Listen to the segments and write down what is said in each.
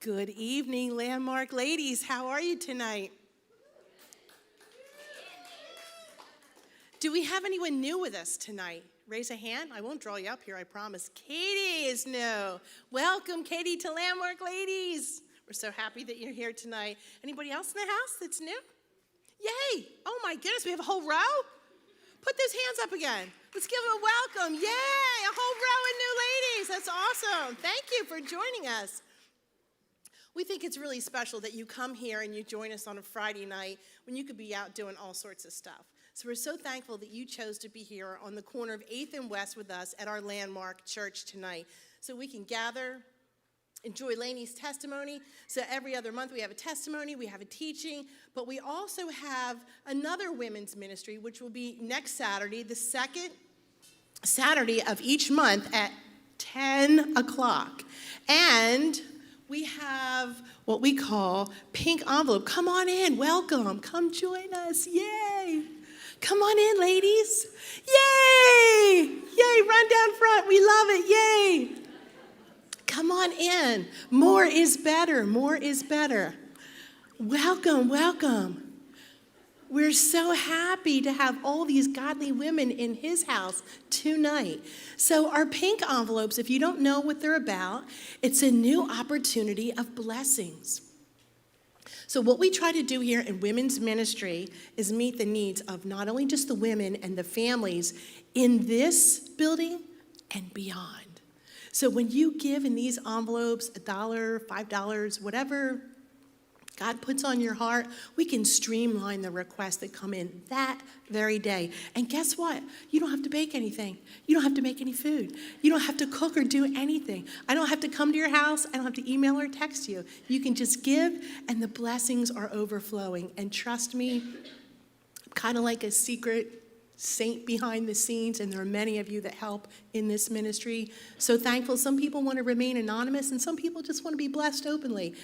Good evening, Landmark ladies. How are you tonight? Do we have anyone new with us tonight? Raise a hand. I won't draw you up here, I promise. Katie is new. Welcome, Katie, to Landmark ladies. We're so happy that you're here tonight. Anybody else in the house that's new? Yay! Oh my goodness, we have a whole row? Put those hands up again. Let's give them a welcome. Yay! A whole row of new ladies. That's awesome. Thank you for joining us. We think it's really special that you come here and you join us on a Friday night when you could be out doing all sorts of stuff. So we're so thankful that you chose to be here on the corner of 8th and West with us at our Landmark Church tonight so we can gather, enjoy Lainey's testimony. So every other month we have a testimony, we have a teaching, but we also have another women's ministry, which will be next Saturday, the second Saturday of each month at 10 o'clock. And we have what we call Pink Envelope. Come on in, welcome, come join us, yay. Come on in, ladies, yay, yay, run down front, we love it, yay. Come on in, more is better, more is better. Welcome, welcome. We're so happy to have all these godly women in his house tonight. So our pink envelopes, if you don't know what they're about, it's a new opportunity of blessings. So what we try to do here in women's ministry is meet the needs of not only just the women and the families in this building and beyond. So when you give in these envelopes, $1, $5, whatever God puts on your heart, we can streamline the requests that come in that very day. And guess what? You don't have to bake anything. You don't have to make any food. You don't have to cook or do anything. I don't have to come to your house. I don't have to email or text you. You can just give, and the blessings are overflowing. And trust me, I'm kind of like a secret saint behind the scenes, and there are many of you that help in this ministry. So thankful. Some people want to remain anonymous, and some people just want to be blessed openly.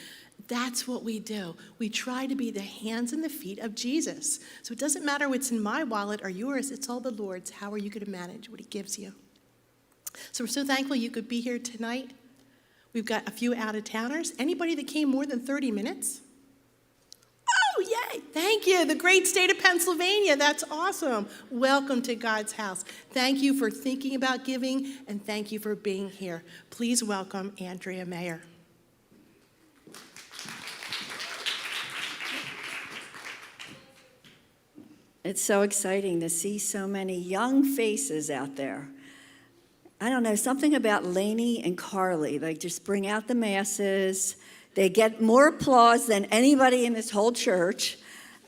That's what we do. We try to be the hands and the feet of Jesus. So it doesn't matter what's in my wallet or yours, it's all the Lord's. How are you going to manage what he gives you? So we're so thankful you could be here tonight. We've got a few out-of-towners. Anybody that came more than 30 minutes? Oh, yay! Thank you. The great state of Pennsylvania. That's awesome. Welcome to God's house. Thank you for thinking about giving, and thank you for being here. Please welcome Andrea Mayer. It's so exciting to see so many young faces out there. I don't know, something about Lainey and Carly. They just bring out the masses. They get more applause than anybody in this whole church.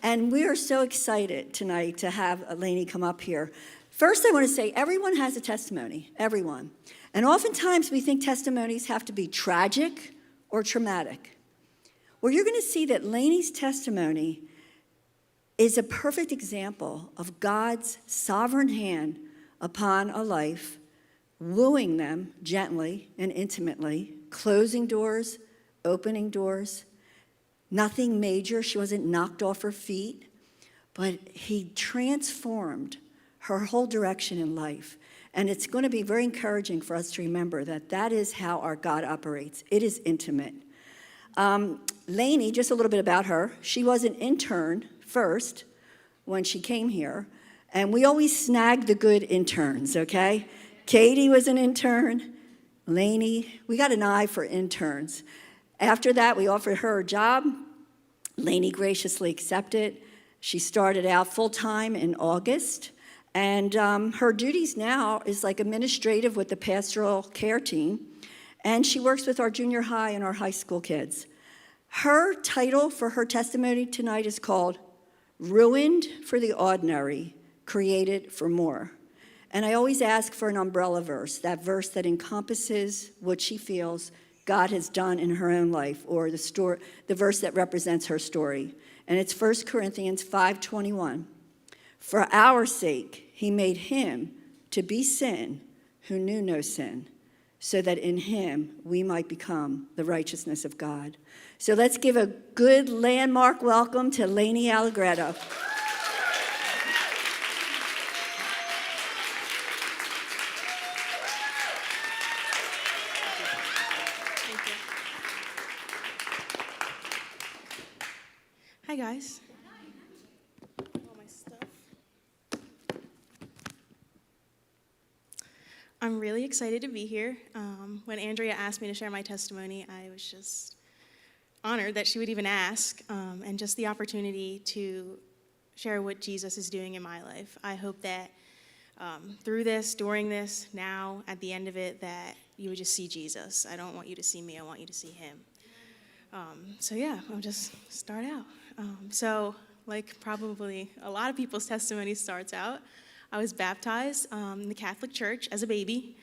And we are so excited tonight to have Lainey come up here. First, I want to say everyone has a testimony, everyone. And oftentimes we think testimonies have to be tragic or traumatic. Well, you're going to see that Lainey's testimony is a perfect example of God's sovereign hand upon a life, wooing them gently and intimately, closing doors, opening doors. Nothing major. She wasn't knocked off her feet, but he transformed her whole direction in life. And it's going to be very encouraging for us to remember that that is how our God operates. It is intimate. Lainey, just a little bit about her. She was an intern first when she came here, and we always snag the good interns, okay? Katie was an intern. Lainey, we got an eye for interns. After that, we offered her a job. Lainey graciously accepted. She started out full-time in August, and her duties now is like administrative with the pastoral care team, and she works with our junior high and our high school kids. Her title for her testimony tonight is called Ruined for the Ordinary, Created for More. And I always ask for an umbrella verse, that verse that encompasses what she feels God has done in her own life, or the verse that represents her story. And it's 1 Corinthians 5:21. For our sake, he made him to be sin who knew no sin, so that in him we might become the righteousness of God. So let's give a good landmark welcome to Lainey Allegretto. Hi, guys. All my stuff. I'm really excited to be here. When Andrea asked me to share my testimony, I was just honored that she would even ask, and just the opportunity to share what Jesus is doing in my life. I hope that through this, during this, now, at the end of it, that you would just see Jesus. I don't want you to see me, I want you to see him. So yeah, I'll just start out. So like probably a lot of people's testimony starts out, I was baptized in the Catholic Church as a baby.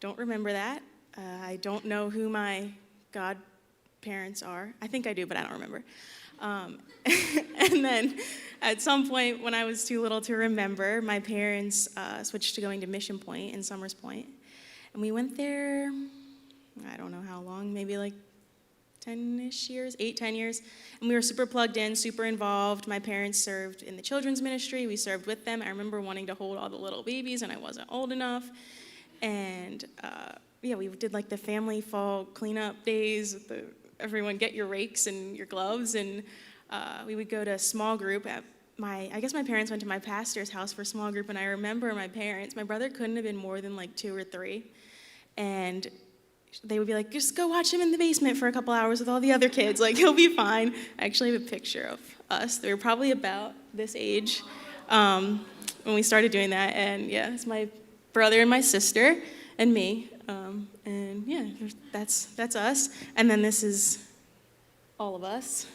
Don't remember that. I don't know who my godparents are. I think I do, but I don't remember. And then at some point when I was too little to remember, my parents switched to going to Mission Point in Summers Point. And we went there, I don't know how long, maybe like 10-ish years, 8-10 years. And we were super plugged in, super involved. My parents served in the children's ministry. We served with them. I remember wanting to hold all the little babies, and I wasn't old enough. And yeah, we did like the family fall cleanup days. Everyone get your rakes and your gloves. And we would go to small group at I guess my parents went to my pastor's house for small group. And I remember my brother couldn't have been more than like 2 or 3. And they would be like, just go watch him in the basement for a couple hours with all the other kids. Like, he'll be fine. I actually have a picture of us. They were probably about this age when we started doing that. And yeah, it's my brother and my sister and me. And yeah, that's us. And then this is all of us.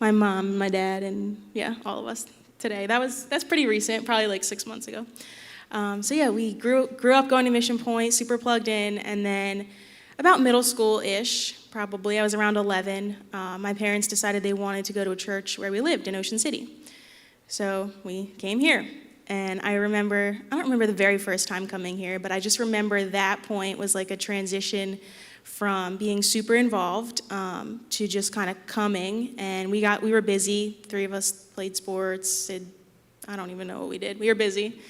My mom, my dad, and yeah, all of us today. That's pretty recent, probably like 6 months ago. So yeah, we grew up going to Mission Point, super plugged in, and then about middle school-ish, probably, I was around 11, my parents decided they wanted to go to a church where we lived in Ocean City. So we came here, and I don't remember the very first time coming here, but I just remember that point was like a transition from being super involved to just kind of coming, and we were busy. 3 of us played sports. I don't even know what we did. We were busy.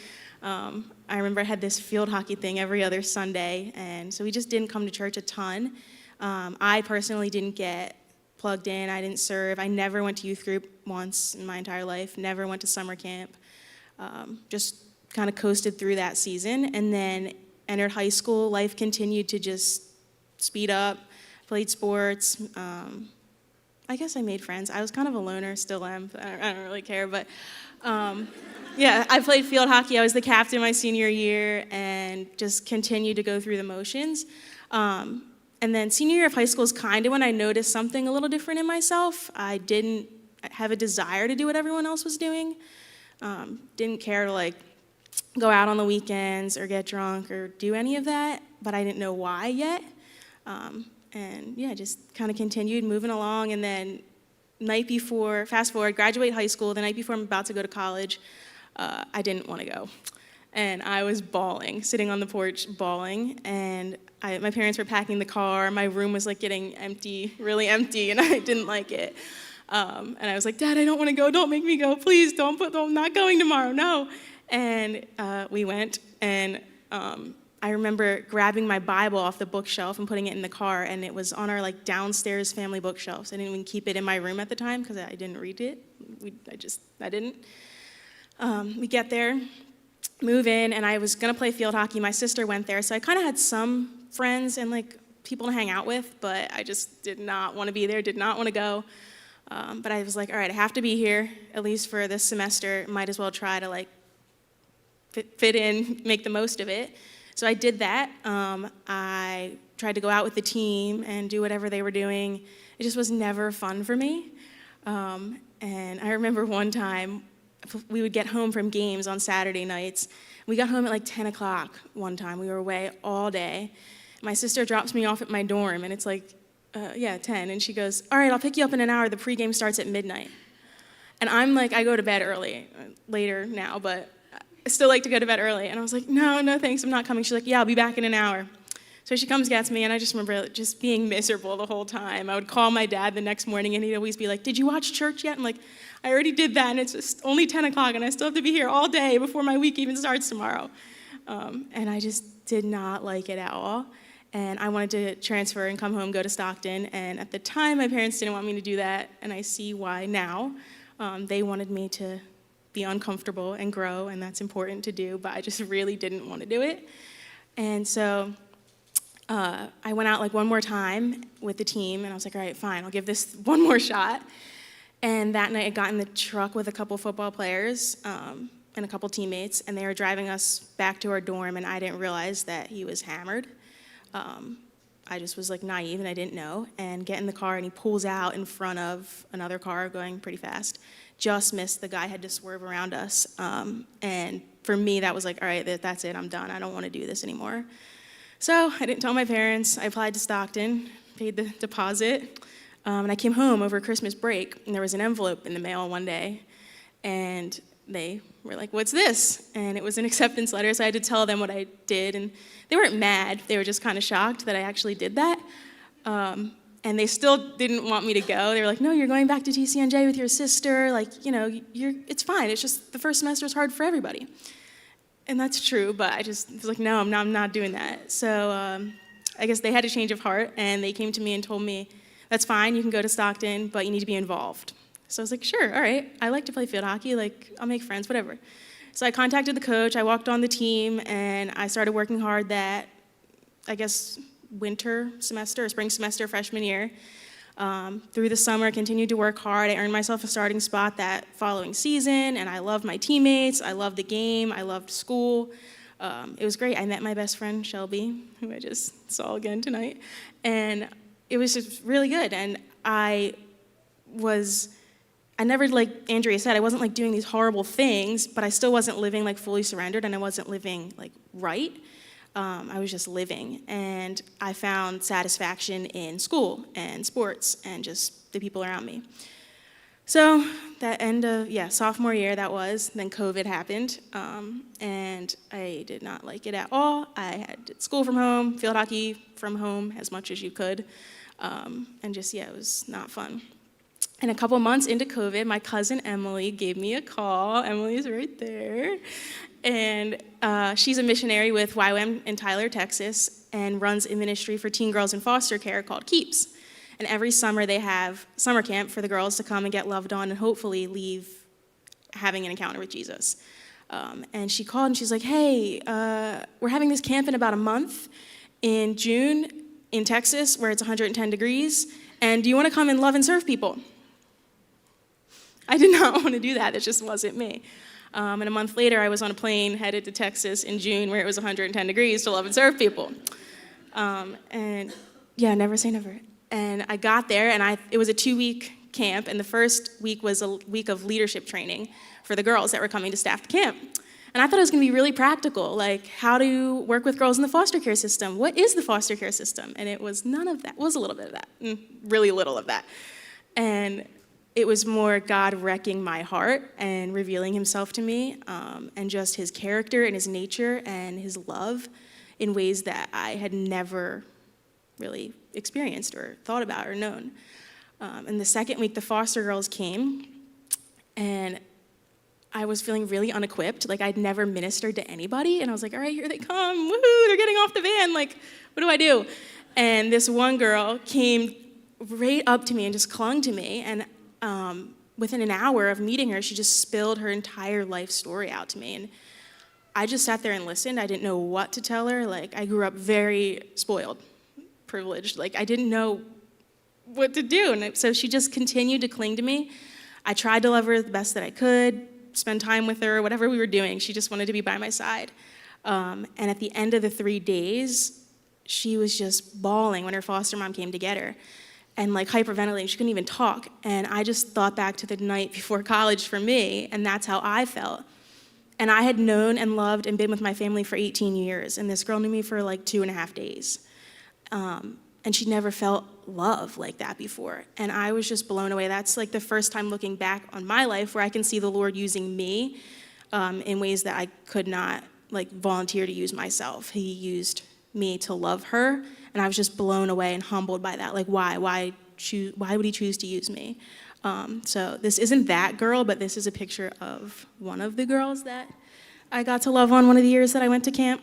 I remember I had this field hockey thing every other Sunday, and so we just didn't come to church a ton. I personally didn't get plugged in. I didn't serve. I never went to youth group once in my entire life, never went to summer camp. Just kind of coasted through that season, and then entered high school. Life continued to just speed up, played sports. I guess I made friends. I was kind of a loner, still am. I don't really care, but yeah, I played field hockey. I was the captain my senior year and just continued to go through the motions. And then senior year of high school is kind of when I noticed something a little different in myself. I didn't have a desire to do what everyone else was doing. Didn't care to like go out on the weekends or get drunk or do any of that, but I didn't know why yet. And yeah, just kind of continued moving along. And then fast forward, graduate high school, the night before I'm about to go to college, I didn't want to go. And I was bawling, sitting on the porch bawling. And my parents were packing the car. My room was like getting empty, really empty, and I didn't like it. And I was like, Dad, I don't want to go. Don't make me go. Please, I'm not going tomorrow, no. And we went, and I remember grabbing my Bible off the bookshelf and putting it in the car, and it was on our like downstairs family bookshelves. I didn't even keep it in my room at the time because I didn't read it. I didn't. We get there, move in, and I was gonna play field hockey. My sister went there, so I kind of had some friends and like people to hang out with, but I just did not want to be there, did not want to go. But I was like, all right, I have to be here at least for this semester. Might as well try to like fit in, make the most of it. So I did that. I tried to go out with the team and do whatever they were doing. It just was never fun for me. And I remember one time, we would get home from games on Saturday nights. We got home at like 10 o'clock one time. We were away all day. My sister drops me off at my dorm, and it's like, 10. And she goes, all right, I'll pick you up in an hour. The pregame starts at midnight. And I'm like, I go to bed early, later now, but I still like to go to bed early. And I was like, no, thanks, I'm not coming. She's like, yeah, I'll be back in an hour. So she comes, gets me, and I just remember just being miserable the whole time. I would call my dad the next morning, and he'd always be like, did you watch church yet? I'm like, I already did that, and it's just only 10 o'clock, and I still have to be here all day before my week even starts tomorrow. And I just did not like it at all. And I wanted to transfer and come home, go to Stockton. And at the time, my parents didn't want me to do that, and I see why now. They wanted me to be uncomfortable and grow, and that's important to do, but I just really didn't want to do it. And so I went out like one more time with the team, and I was like, all right, fine, I'll give this one more shot. And that night I got in the truck with a couple football players and a couple teammates, and they were driving us back to our dorm, and I didn't realize that he was hammered. I just was like naive and I didn't know, and get in the car and he pulls out in front of another car going pretty fast. Just missed, the guy had to swerve around us. And for me, that was like, all right, that's it, I'm done. I don't want to do this anymore. So I didn't tell my parents. I applied to Stockton, paid the deposit, and I came home over Christmas break, and there was an envelope in the mail one day, and they were like, what's this? And it was an acceptance letter, so I had to tell them what I did, and they weren't mad. They were just kind of shocked that I actually did that. And they still didn't want me to go. They were like, no, you're going back to TCNJ with your sister. Like, you know, it's fine. It's just the first semester is hard for everybody. And that's true, but I just was like, no, I'm not doing that. So I guess they had a change of heart, and they came to me and told me, that's fine, you can go to Stockton, but you need to be involved. So I was like, sure, all right. I like to play field hockey. Like, I'll make friends, whatever. So I contacted the coach. I walked on the team, and I started working hard that, I guess, winter semester or spring semester freshman year. Through the summer, I continued to work hard. I earned myself a starting spot that following season, and I loved my teammates. I loved the game. I loved school. It was great. I met my best friend, Shelby, who I just saw again tonight, and it was just really good. And I never, like Andrea said, I wasn't like doing these horrible things, but I still wasn't living like fully surrendered, and I wasn't living like right. I was just living, and I found satisfaction in school and sports and just the people around me. So that end of, sophomore year that was, then COVID happened, and I did not like it at all. I did school from home, field hockey from home as much as you could, and just, it was not fun. And a couple months into COVID, my cousin Emily gave me a call. Emily's right there. And she's a missionary with YWAM in Tyler, Texas, and runs a ministry for teen girls in foster care called Keeps. And every summer they have summer camp for the girls to come and get loved on and hopefully leave having an encounter with Jesus. And she called and she's like, hey, we're having this camp in about a month in June in Texas where it's 110 degrees. And do you want to come and love and serve people? I did not want to do that. It just wasn't me. And a month later, I was on a plane headed to Texas in June where it was 110 degrees to love and serve people. Never say never. And I got there, and it was a 2-week camp, and the first week was a week of leadership training for the girls that were coming to staff the camp. And I thought it was going to be really practical, like how to work with girls in the foster care system. What is the foster care system? And it was none of that. It was a little bit of that, really little of that. And it was more God wrecking my heart and revealing himself to me, and just his character and his nature and his love in ways that I had never really experienced or thought about or known. And the second week, the foster girls came, and I was feeling really unequipped. Like, I'd never ministered to anybody, and I was like, all right, here they come. Woohoo, they're getting off the van. Like, what do I do? And this one girl came right up to me and just clung to me, and within an hour of meeting her, she just spilled her entire life story out to me. And I just sat there and listened. I didn't know what to tell her. Like, I grew up very spoiled, privileged. Like, I didn't know what to do. And so she just continued to cling to me. I tried to love her the best that I could, spend time with her, whatever we were doing. She just wanted to be by my side. And at the end of the 3 days, she was just bawling when her foster mom came to get her. And like hyperventilating, she couldn't even talk. And I just thought back to the night before college for me, and that's how I felt. And I had known and loved and been with my family for 18 years, and this girl knew me for like 2.5 days. And she never felt love like that before. And I was just blown away. That's like the first time looking back on my life where I can see the Lord using me in ways that I could not like volunteer to use myself. He used me to love her, and I was just blown away and humbled by that. Like, why would he choose to use me? So this isn't that girl, but this is a picture of one of the girls that I got to love on one of the years that I went to camp.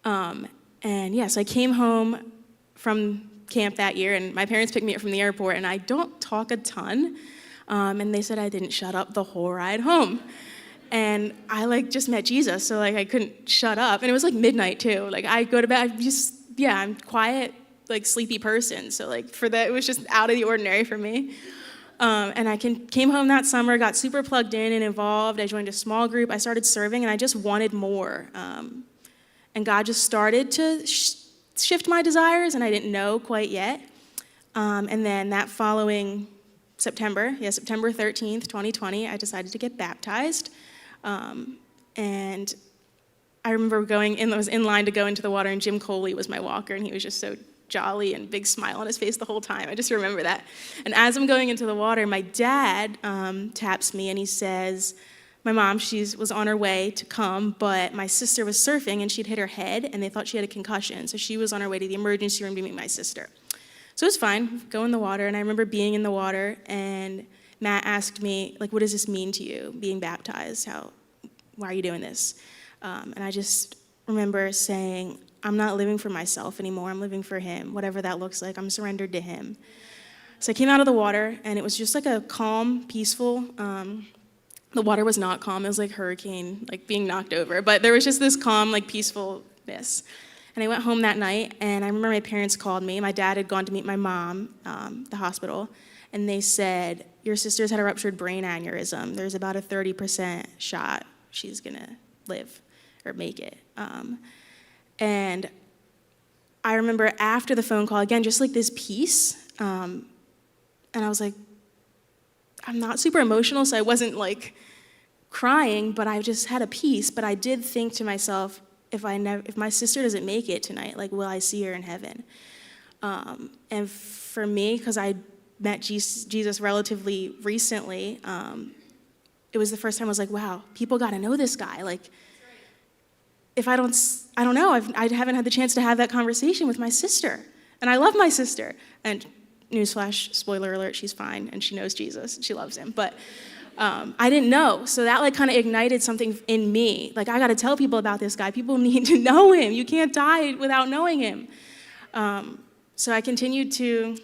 So I came home from camp that year, and my parents picked me up from the airport, and I don't talk a ton. And they said I didn't shut up the whole ride home. And I just met Jesus, so I couldn't shut up. And it was midnight too. I go to bed, I'm quiet, sleepy person. So for that, it was just out of the ordinary for me. And I came home that summer, got super plugged in and involved. I joined a small group. I started serving, and I just wanted more. And God just started to shift my desires, and I didn't know quite yet. And then that following September 13th, 2020, I decided to get baptized. And I remember I was in line to go into the water, and Jim Coley was my walker, and he was just so jolly and big smile on his face the whole time. I just remember that. And as I'm going into the water, my dad taps me, and he says, my mom, she was on her way to come, but my sister was surfing, and she'd hit her head, and they thought she had a concussion. So she was on her way to the emergency room to meet my sister. So it was fine, go in the water, and I remember being in the water, and Matt asked me, what does this mean to you, being baptized? Why are you doing this? And I just remember saying, I'm not living for myself anymore. I'm living for him. Whatever that looks like, I'm surrendered to him. So I came out of the water, and it was just a calm, peaceful, the water was not calm. It was like hurricane, being knocked over. But there was just this calm, peacefulness. And I went home that night, and I remember my parents called me. My dad had gone to meet my mom at the hospital, and they said, your sister's had a ruptured brain aneurysm. There's about a 30% shot she's going to live or make it. And I remember after the phone call, again, just this peace. And I was I'm not super emotional, so I wasn't crying, but I just had a peace. But I did think to myself, if my sister doesn't make it tonight, will I see her in heaven? And for me, because I met Jesus relatively recently, it was the first time I was wow, people got to know this guy. If I don't know, I haven't had the chance to have that conversation with my sister. And I love my sister. And newsflash, spoiler alert, she's fine, and she knows Jesus, she loves him. But I didn't know. So that kind of ignited something in me. I got to tell people about this guy. People need to know him. You can't die without knowing him. So I continued to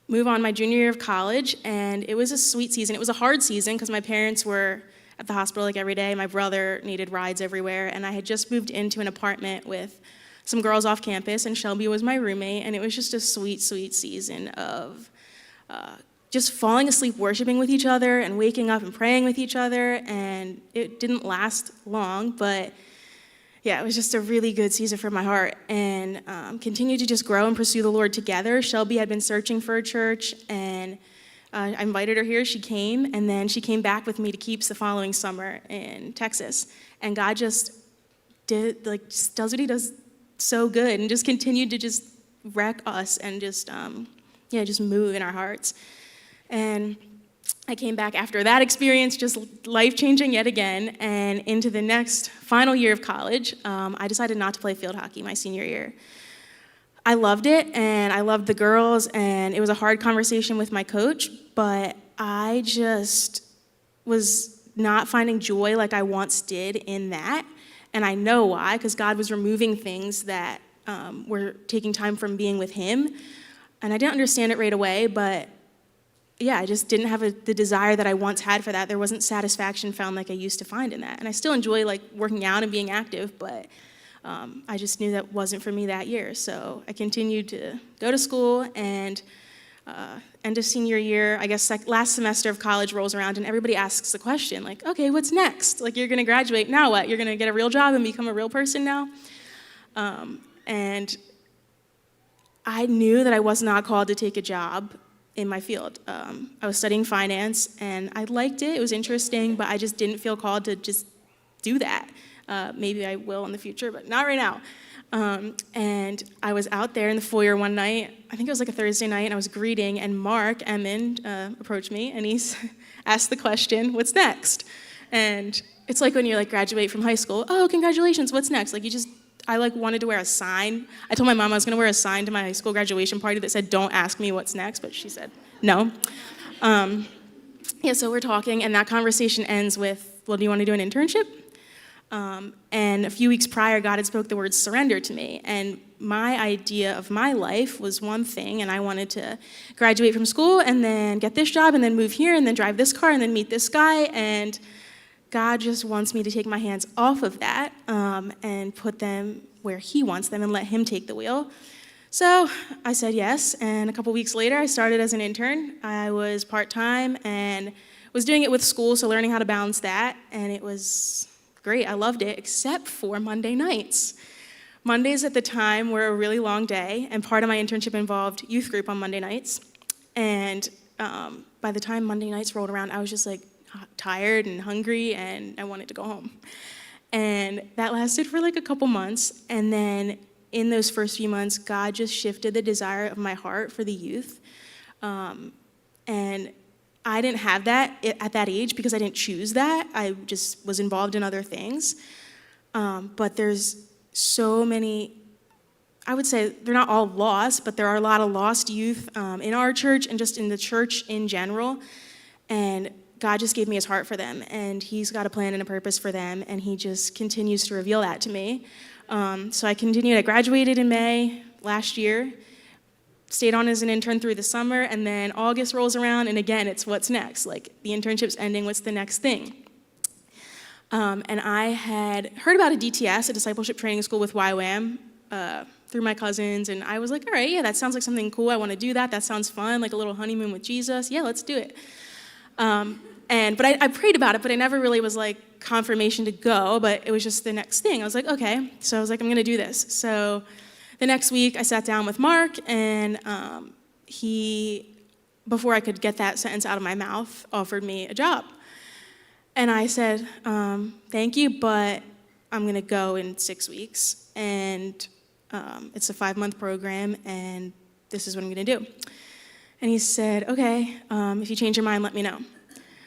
move on my junior year of college, and it was a sweet season. It was a hard season because my parents were at the hospital every day. My brother needed rides everywhere, and I had just moved into an apartment with some girls off campus, and Shelby was my roommate, and it was just a sweet, sweet season of just falling asleep worshiping with each other and waking up and praying with each other, and it didn't last long, but yeah, it was just a really good season for my heart, and continued to just grow and pursue the Lord together. Shelby had been searching for a church, and I invited her here. She came, and then she came back with me to Keeps the following summer in Texas, and God just just does what he does so good, and just continued to just wreck us and just just move in our hearts. And I came back after that experience, just life-changing yet again, and into the next final year of college, I decided not to play field hockey my senior year. I loved it, and I loved the girls, and it was a hard conversation with my coach, but I just was not finding joy like I once did in that, and I know why, because God was removing things that were taking time from being with him, and I didn't understand it right away, but yeah, I just didn't have the desire that I once had for that. There wasn't satisfaction found like I used to find in that. And I still enjoy working out and being active, but I just knew that wasn't for me that year. So I continued to go to school, and end of senior year, I guess last semester of college rolls around, and everybody asks the question, okay, what's next? You're gonna graduate, now what? You're gonna get a real job and become a real person now? And I knew that I was not called to take a job in my field. I was studying finance, and I liked it. It was interesting, but I just didn't feel called to just do that. Maybe I will in the future, but not right now. And I was out there in the foyer one night, I think it was a Thursday night, and I was greeting, and Mark Emmond approached me, and he asked the question, what's next? And it's like when you graduate from high school, oh, congratulations, what's next? I wanted to wear a sign. I told my mom I was gonna wear a sign to my high school graduation party that said, don't ask me what's next, but she said no. So we're talking, and that conversation ends with, well, do you wanna do an internship? And a few weeks prior, God had spoke the word surrender to me. And my idea of my life was one thing, and I wanted to graduate from school and then get this job and then move here and then drive this car and then meet this guy. And God just wants me to take my hands off of that and put them where he wants them and let him take the wheel. So I said yes, and a couple weeks later, I started as an intern. I was part-time and was doing it with school, so learning how to balance that, and it was great. I loved it, except for Monday nights. Mondays at the time were a really long day, and part of my internship involved youth group on Monday nights. And by the time Monday nights rolled around, I was just like tired and hungry, and I wanted to go home. And that lasted for like a couple months, and then in those first few months, God just shifted the desire of my heart for the youth. And I didn't have that at that age because I didn't choose that. I just was involved in other things. But there's so many, I would say they're not all lost, but there are a lot of lost youth in our church and just in the church in general. And God just gave me his heart for them, and he's got a plan and a purpose for them, and he just continues to reveal that to me. So I continued. I graduated in May last year, stayed on as an intern through the summer, and then August rolls around, and again, it's what's next. Like, the internship's ending, what's the next thing? And I had heard about a DTS, a discipleship training school with YWAM, through my cousins, and I was like, all right, yeah, that sounds like something cool. I want to do that. That sounds fun, like a little honeymoon with Jesus. Yeah, let's do it. But I prayed about it, but I never really was like confirmation to go, but it was just the next thing. I was like, okay. So I was like, I'm going to do this. So the next week I sat down with Mark, and he, before I could get that sentence out of my mouth, offered me a job. And I said, thank you, but I'm going to go in 6 weeks. And it's a 5-month program, and this is what I'm going to do. And he said, okay, if you change your mind, let me know.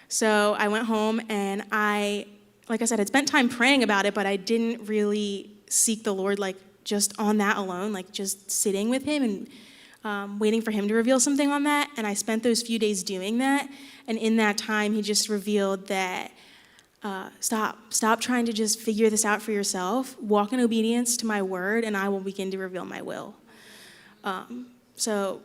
So I went home, and like I said, I'd spent time praying about it, but I didn't really seek the Lord, like, just on that alone, like, just sitting with him and waiting for him to reveal something on that. And I spent those few days doing that, and in that time, he just revealed that stop trying to just figure this out for yourself. Walk in obedience to my word, and I will begin to reveal my will. So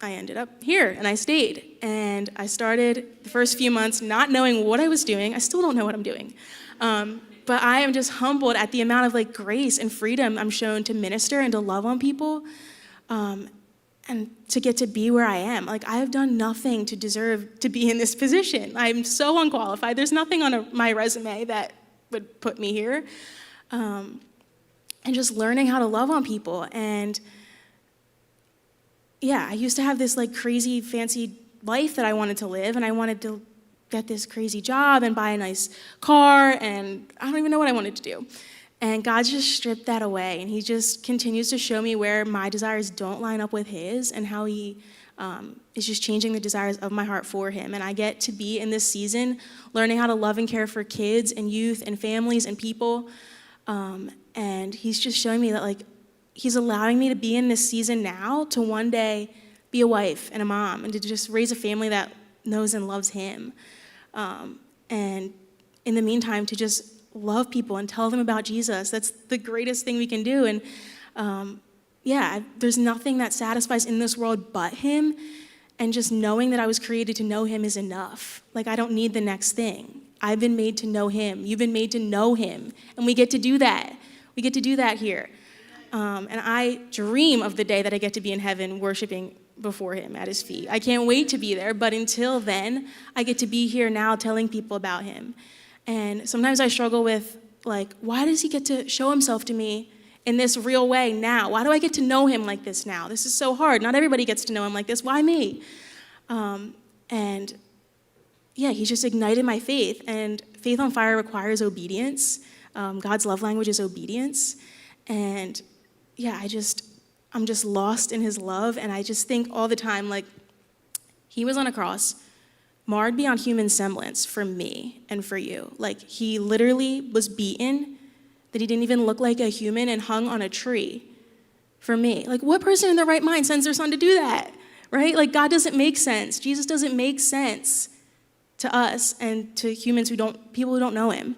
I ended up here, and I stayed. And I started the first few months not knowing what I was doing. I still don't know what I'm doing. But I am just humbled at the amount of like grace and freedom I'm shown to minister and to love on people, and to get to be where I am. Like, I have done nothing to deserve to be in this position. I'm so unqualified. There's nothing on my resume that would put me here. And just learning how to love on people. And yeah, I used to have this like crazy fancy life that I wanted to live, and I wanted to get this crazy job and buy a nice car, and I don't even know what I wanted to do. And God just stripped that away, and he just continues to show me where my desires don't line up with his, and how he is just changing the desires of my heart for him. And I get to be in this season learning how to love and care for kids and youth and families and people. And he's just showing me that, like, he's allowing me to be in this season now to one day be a wife and a mom and to just raise a family that knows and loves him. And in the meantime, to just love people and tell them about Jesus. That's the greatest thing we can do. And there's nothing that satisfies in this world but him. And just knowing that I was created to know him is enough. Like, I don't need the next thing. I've been made to know him. You've been made to know him. And we get to do that. We get to do that here. And I dream of the day that I get to be in heaven worshiping before him at his feet. I can't wait to be there. But until then, I get to be here now telling people about him. And sometimes I struggle with, like, why does he get to show himself to me in this real way now? Why do I get to know him like this now? This is so hard. Not everybody gets to know him like this. Why me? He's just ignited my faith. And faith on fire requires obedience. God's love language is obedience. And I'm just lost in his love. And I just think all the time, like, he was on a cross, marred beyond human semblance for me and for you. Like, he literally was beaten, that he didn't even look like a human, and hung on a tree for me. Like, what person in their right mind sends their son to do that, right? Like, God doesn't make sense. Jesus doesn't make sense to us and to humans people who don't know him.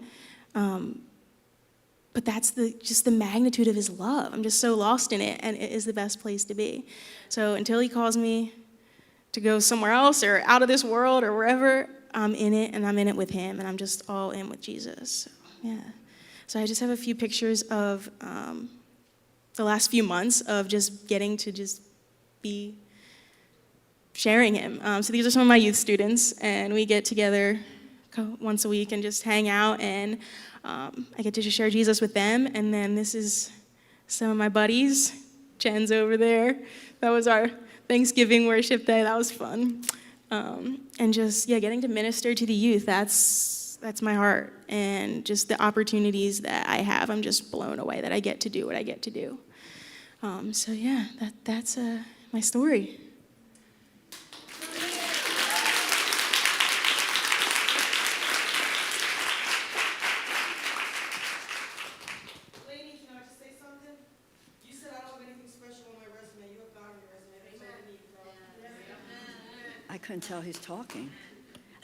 but that's just the magnitude of his love. I'm just so lost in it, and it is the best place to be. So until he calls me to go somewhere else or out of this world or wherever, I'm in it, and I'm in it with him, and I'm just all in with Jesus. So, yeah. So I just have a few pictures of the last few months of just getting to just be sharing him. So these are some of my youth students, and we get together once a week and just hang out, and I get to just share Jesus with them. And then this is some of my buddies. Jen's over there. That was our Thanksgiving worship day. That was fun. And just, getting to minister to the youth, that's my heart. And just the opportunities that I have, I'm just blown away that I get to do what I get to do. That's my story. I couldn't tell who's talking.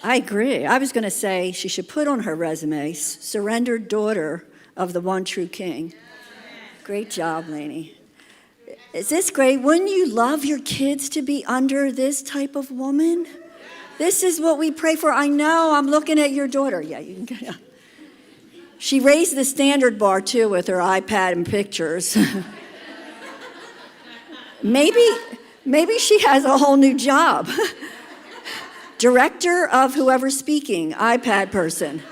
I agree. I was going to say she should put on her resume, surrendered daughter of the one true King. Great job, Lainey. Is this great? Wouldn't you love your kids to be under this type of woman? This is what we pray for. I know, I'm looking at your daughter. Yeah, you can go. She raised the standard bar, too, with her iPad and pictures. Maybe she has a whole new job. Director of whoever's speaking, iPad person.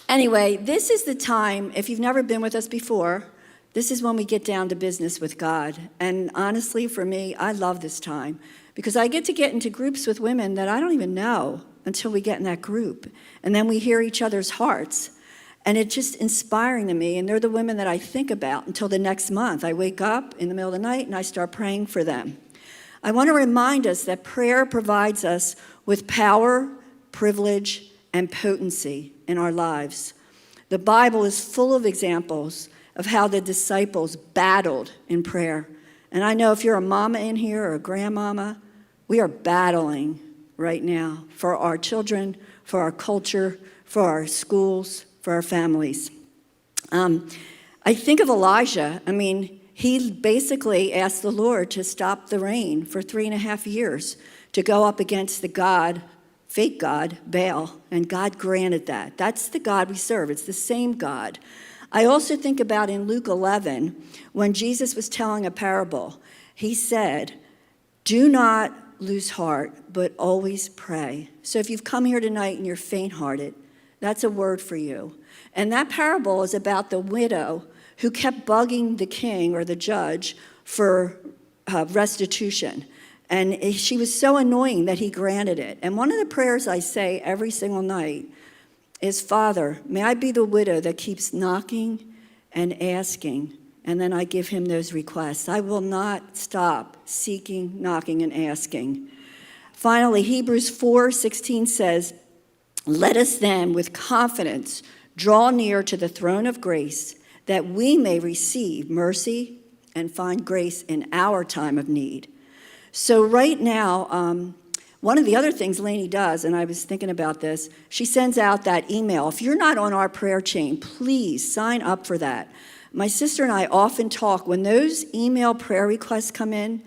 Anyway, this is the time, if you've never been with us before, this is when we get down to business with God. And honestly, for me, I love this time because I get into groups with women that I don't even know until we get in that group. And then we hear each other's hearts. And it's just inspiring to me. And they're the women that I think about until the next month. I wake up in the middle of the night and I start praying for them. I want to remind us that prayer provides us with power, privilege, and potency in our lives. The Bible is full of examples of how the disciples battled in prayer. And I know if you're a mama in here or a grandmama, we are battling right now for our children, for our culture, for our schools, for our families. I think of Elijah. He basically asked the Lord to stop the rain for 3.5 years to go up against the fake God, Baal, and God granted that. That's the God we serve. It's the same God. I also think about in Luke 11, when Jesus was telling a parable, he said, "Do not lose heart, but always pray." So if you've come here tonight and you're faint-hearted, that's a word for you. And that parable is about the widow who kept bugging the king or the judge for restitution. And she was so annoying that he granted it. And one of the prayers I say every single night is, "Father, may I be the widow that keeps knocking and asking, and then I give him those requests. I will not stop seeking, knocking, and asking." Finally, Hebrews 4:16 says, "Let us then with confidence draw near to the throne of grace, that we may receive mercy and find grace in our time of need." So right now, one of the other things Lainey does, and I was thinking about this, she sends out that email. If you're not on our prayer chain, please sign up for that. My sister and I often talk, when those email prayer requests come in,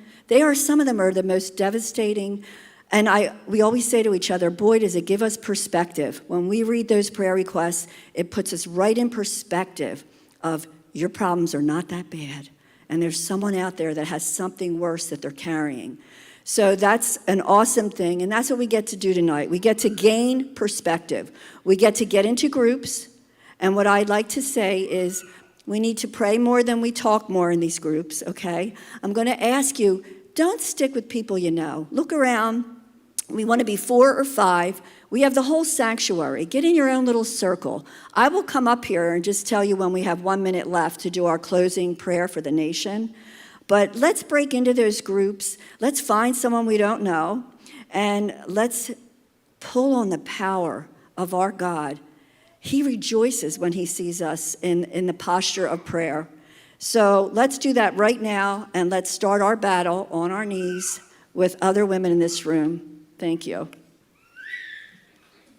some of them are the most devastating. And we always say to each other, boy, does it give us perspective. When we read those prayer requests, it puts us right in perspective of your problems are not that bad. And there's someone out there that has something worse that they're carrying. So that's an awesome thing. And that's what we get to do tonight. We get to gain perspective. We get to get into groups. And what I'd like to say is we need to pray more than we talk more in these groups, okay? I'm going to ask you, don't stick with people you know. Look around. We want to be 4 or 5. We have the whole sanctuary. Get in your own little circle. I will come up here and just tell you when we have 1 minute left to do our closing prayer for the nation. But let's break into those groups. Let's find someone we don't know. And let's pull on the power of our God. He rejoices when he sees us in the posture of prayer. So let's do that right now. And let's start our battle on our knees with other women in this room. Thank you.